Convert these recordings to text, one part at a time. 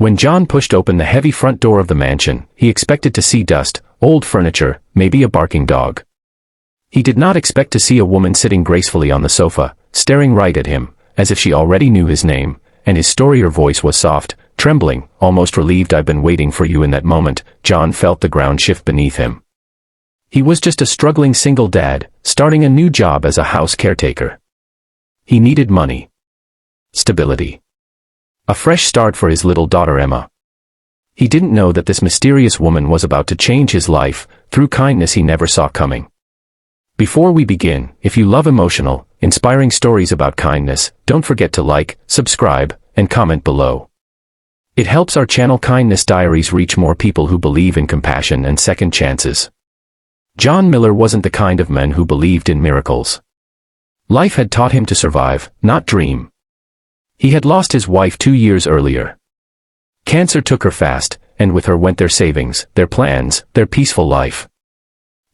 When John pushed open the heavy front door of the mansion, he expected to see dust, old furniture, maybe a barking dog. He did not expect to see a woman sitting gracefully on the sofa, staring right at him, as if she already knew his name, and his story. Her voice was soft, trembling, almost relieved. "I've been waiting for you." In that moment, John felt the ground shift beneath him. He was just a struggling single dad, starting a new job as a house caretaker. He needed money. Stability. A fresh start for his little daughter Emma. He didn't know that this mysterious woman was about to change his life, through kindness he never saw coming. Before we begin, if you love emotional, inspiring stories about kindness, don't forget to like, subscribe, and comment below. It helps our channel Kindness Diaries reach more people who believe in compassion and second chances. John Miller wasn't the kind of man who believed in miracles. Life had taught him to survive, not dream. He had lost his wife 2 years earlier. Cancer took her fast, and with her went their savings, their plans, their peaceful life.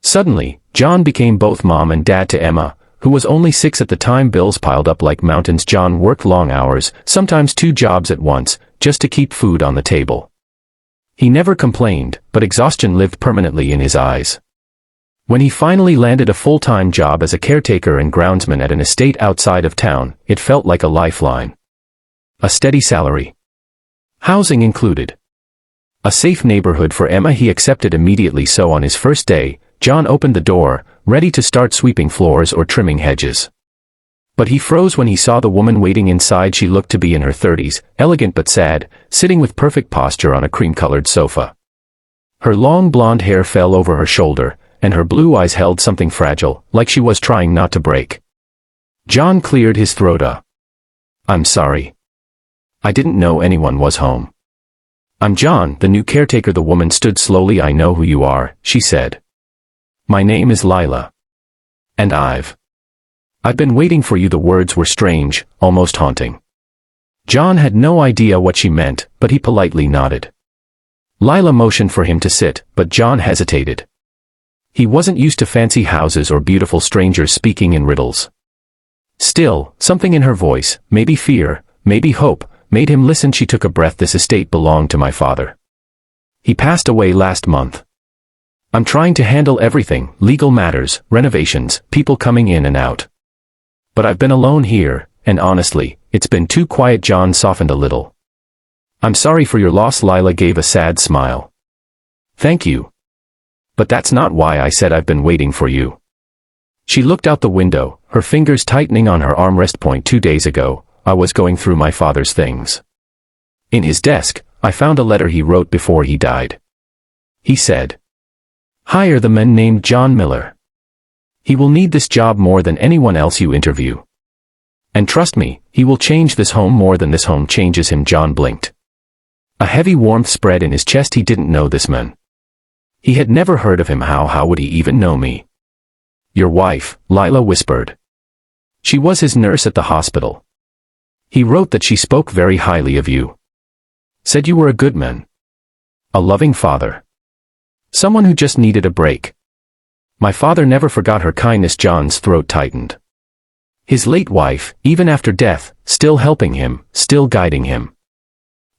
Suddenly, John became both mom and dad to Emma, who was only 6 at the time. Bills piled up like mountains. John worked long hours, sometimes 2 jobs at once, just to keep food on the table. He never complained, but exhaustion lived permanently in his eyes. When he finally landed a full-time job as a caretaker and groundsman at an estate outside of town, it felt like a lifeline. A steady salary. Housing included. A safe neighborhood for Emma. He accepted immediately. So on his first day, John opened the door, ready to start sweeping floors or trimming hedges. But he froze when he saw the woman waiting inside. She looked to be in her 30s, elegant but sad, sitting with perfect posture on a cream-colored sofa. Her long blonde hair fell over her shoulder, and her blue eyes held something fragile, like she was trying not to break. John cleared his throat. "I'm sorry. I didn't know anyone was home." "I'm John, the new caretaker." The woman stood slowly. "I know who you are," she said. "My name is Lila. And I've been waiting for you." The words were strange, almost haunting. John had no idea what she meant, but he politely nodded. Lila motioned for him to sit, but John hesitated. He wasn't used to fancy houses or beautiful strangers speaking in riddles. Still, something in her voice, maybe fear, maybe hope, made him listen. She took a breath. "This estate belonged to my father. He passed away last month. I'm trying to handle everything, legal matters, renovations, people coming in and out. But I've been alone here, and honestly, it's been too quiet." John softened a little. "I'm sorry for your loss." Lila gave a sad smile. "Thank you. But that's not why I said I've been waiting for you." She looked out the window, her fingers tightening on her armrest. "Point 2 days ago, I was going through my father's things. In his desk, I found a letter he wrote before he died. He said, 'Hire the man named John Miller. He will need this job more than anyone else you interview. And trust me, he will change this home more than this home changes him.'" John blinked. A heavy warmth spread in his chest. He didn't know this man. He had never heard of him. How would he even know me?" "Your wife," Lila whispered. "She was his nurse at the hospital. He wrote that she spoke very highly of you. Said you were a good man. A loving father. Someone who just needed a break. My father never forgot her kindness." John's throat tightened. His late wife, even after death, still helping him, still guiding him.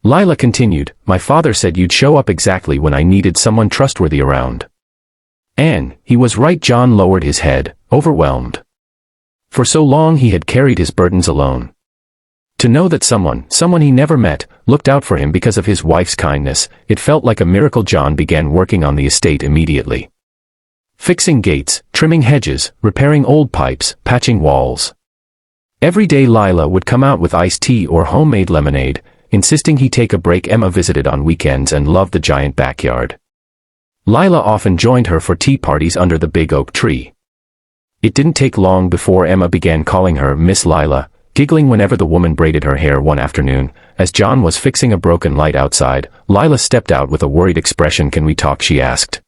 Lila continued, "My father said you'd show up exactly when I needed someone trustworthy around. And he was right." John lowered his head, overwhelmed. For so long he had carried his burdens alone. To know that someone he never met, looked out for him because of his wife's kindness, it felt like a miracle. John began working on the estate immediately. Fixing gates, trimming hedges, repairing old pipes, patching walls. Every day Lila would come out with iced tea or homemade lemonade, insisting he take a break. Emma visited on weekends and loved the giant backyard. Lila often joined her for tea parties under the big oak tree. It didn't take long before Emma began calling her Miss Lila, giggling whenever the woman braided her hair. One afternoon, as John was fixing a broken light outside, Lila stepped out with a worried expression. "Can we talk?" she asked.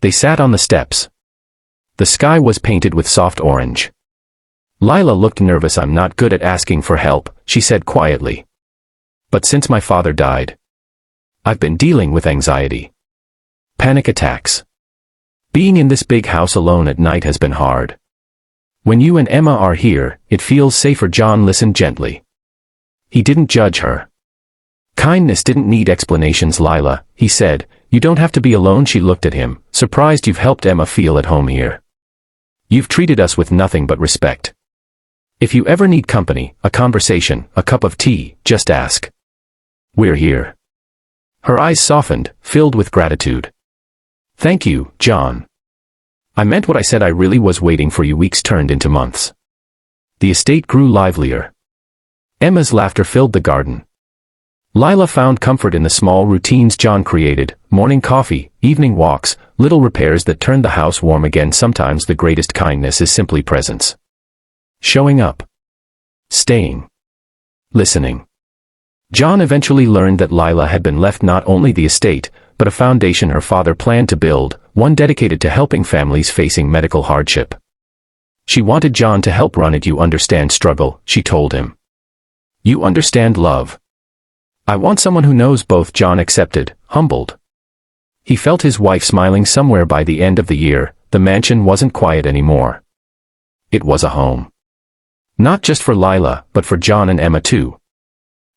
They sat on the steps. The sky was painted with soft orange. Lila looked nervous. "I'm not good at asking for help," she said quietly. "But since my father died, I've been dealing with anxiety. Panic attacks. Being in this big house alone at night has been hard. When you and Emma are here, it feels safer." John listened gently. He didn't judge her. Kindness didn't need explanations, Lila, he said. You don't have to be alone. She looked at him, surprised. You've helped Emma feel at home here. You've treated us with nothing but respect. If you ever need company, a conversation, a cup of tea, just ask. We're here. Her eyes softened, filled with gratitude. Thank you, John. I meant what I said. I really was waiting for you. Weeks turned into months. The estate grew livelier. Emma's laughter filled the garden. Lila found comfort in the small routines John created: morning coffee, evening walks, little repairs that turned the house warm again. Sometimes the greatest kindness is simply presence. Showing up. Staying. Listening. John eventually learned that Lila had been left not only the estate, but a foundation her father planned to build, one dedicated to helping families facing medical hardship. She wanted John to help run it. You understand struggle, she told him. You understand love. I want someone who knows both. John accepted, humbled. He felt his wife smiling somewhere. By the end of the year, the mansion wasn't quiet anymore. It was a home. Not just for Lila, but for John and Emma too.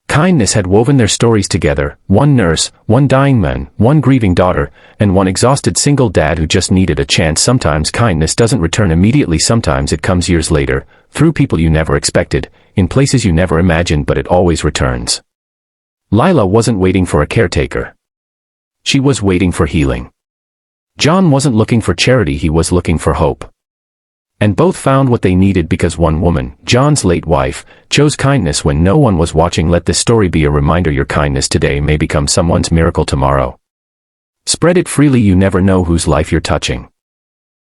Kindness had woven their stories together: one nurse, one dying man, one grieving daughter, and one exhausted single dad who just needed a chance. Sometimes kindness doesn't return immediately. Sometimes it comes years later, through people you never expected, in places you never imagined, but it always returns. Lila wasn't waiting for a caretaker. She was waiting for healing. John wasn't looking for charity. He was looking for hope. And both found what they needed, because one woman, John's late wife, chose kindness when no one was watching. Let this story be a reminder: your kindness today may become someone's miracle tomorrow. Spread it freely. You never know whose life you're touching.